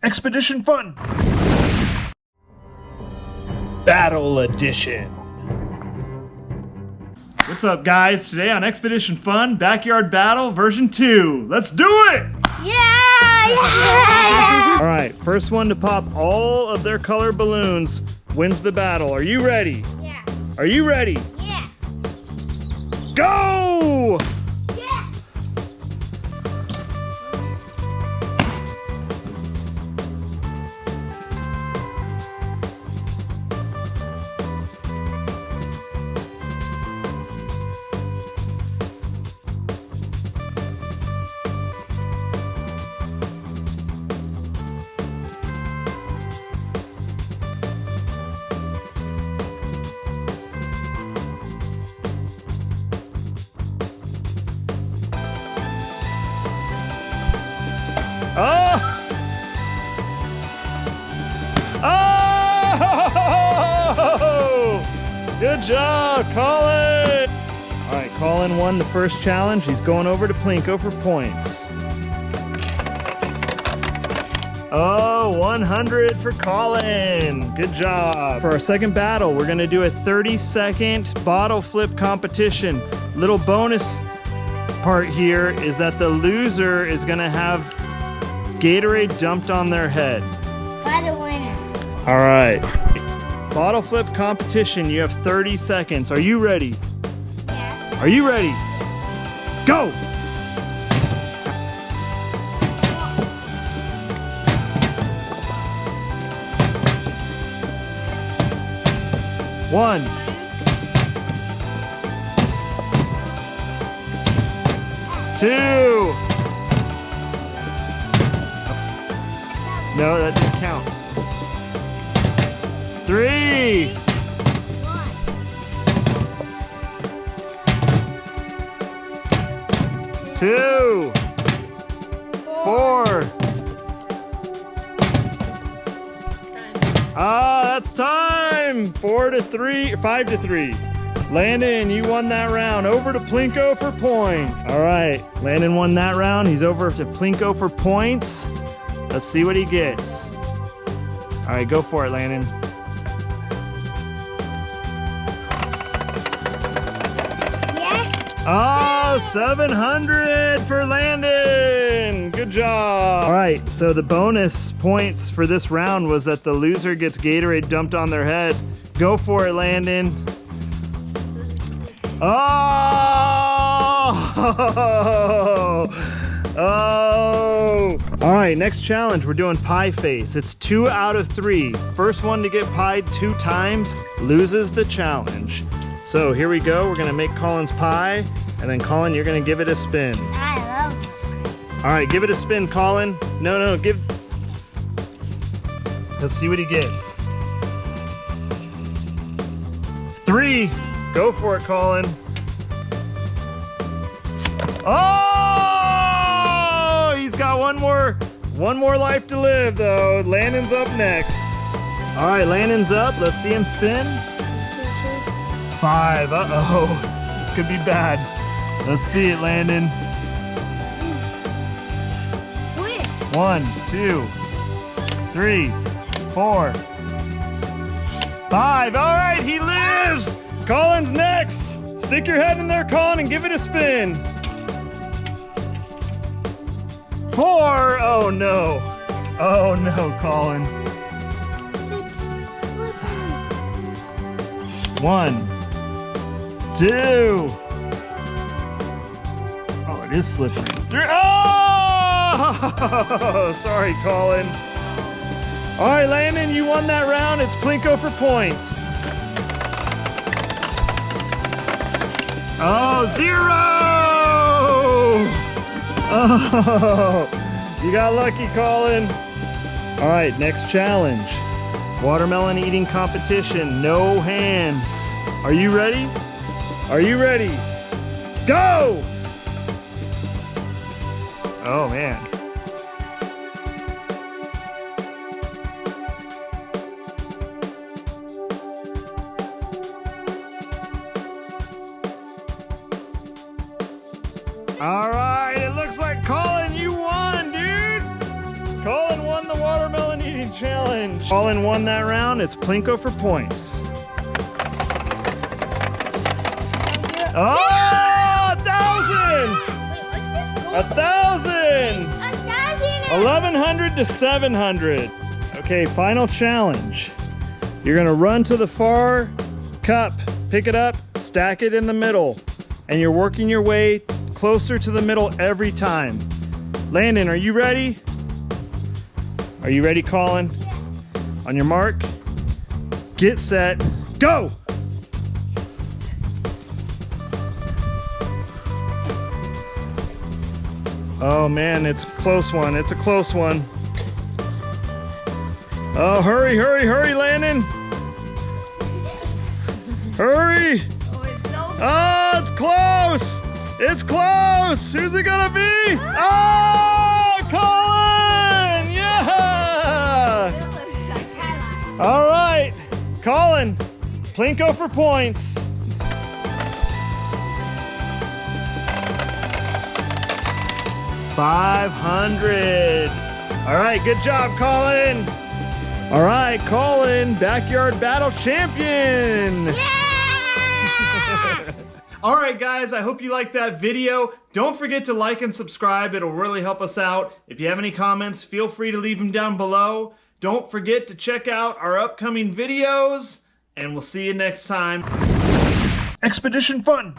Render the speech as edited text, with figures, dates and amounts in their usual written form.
Expedition Fun Battle Edition. What's up, guys? Today on Expedition Fun Backyard Battle version 2. Let's do it! Yeah! All right, first one to pop all of their color balloons wins the battle. Are you ready? Yeah. Are you ready? Yeah. Go! Yeah. Oh! Oh! Good job, Colin! All right, Colin won the first challenge. He's going over to Plinko for points. Oh, 100 for Colin. Good job. For our second battle, we're gonna do a 30-second bottle flip competition. Little bonus part here is that the loser is gonna have Gatorade dumped on their head. By the winner. All right. Bottle flip competition. You have 30 seconds. Are you ready? Yeah. Are you ready? Go! One. Two. No, that didn't count. 3. 2. 4. Ah, that's time. 4 to 3, 5 to 3. Landon, you won that round. Over to Plinko for points. All right, Landon won that round. He's over to Plinko for points. Let's see what he gets. All right, go for it, Landon. Yes. Oh, 700 for Landon. Good job. All right, so the bonus points for this round was that the loser gets Gatorade dumped on their head. Go for it, Landon. Oh! Oh! All right, next challenge, we're doing pie face. It's 2 out of 3. First one to get pied 2 times loses the challenge. So here we go. We're gonna make Colin's pie, and then Colin, you're gonna give it a spin. I love it. All right, give it a spin, Colin. No, give. Let's see what he gets. 3. Go for it, Colin. Oh! He's got one more life to live, though. Landon's up next. All right, Landon's up. Let's see him spin. 5. Uh-oh. This could be bad. Let's see it, Landon. Win. 1, 2, 3, 4, 5. All right, he lives. Colin's next. Stick your head in there, Colin, and give it a spin. 4. Oh no. Oh no, Colin. It's slippery. 1, 2. Oh, it is slippery. 3. Oh! Sorry, Colin. All right, Landon, you won that round. It's Plinko for points. Oh, 0! Oh, you got lucky, Colin. All right, next challenge. Watermelon eating competition, no hands. Are you ready? Are you ready? Go! Oh, man. All right, it looks like Colin, you won, dude. Colin won the watermelon speed challenge. Colin won that round. It's Plinko for points. Oh, 1,000! Wait, what's this score? 1,000! 1,000. 1,100 to 700. Okay, final challenge. You're gonna run to the far cup, pick it up, stack it in the middle, and you're working your way closer to the middle every time. Landon, are you ready? Are you ready, Colin? On your mark, get set, go! Oh man, it's a close one. It's a close one. Oh, hurry, hurry, hurry, Landon. Hurry. Oh, it's so Oh, it's close. It's close. Who's it gonna be? Oh, Colin. Yeah. All right. Colin, Plinko for points. $500. All right, good job, Colin. All right, Colin, backyard battle champion. Yeah! All right, guys, I hope you liked that video. Don't forget to like and subscribe. It'll really help us out. If you have any comments, feel free to leave them down below. Don't forget to check out our upcoming videos, and we'll see you next time. Expedition fun.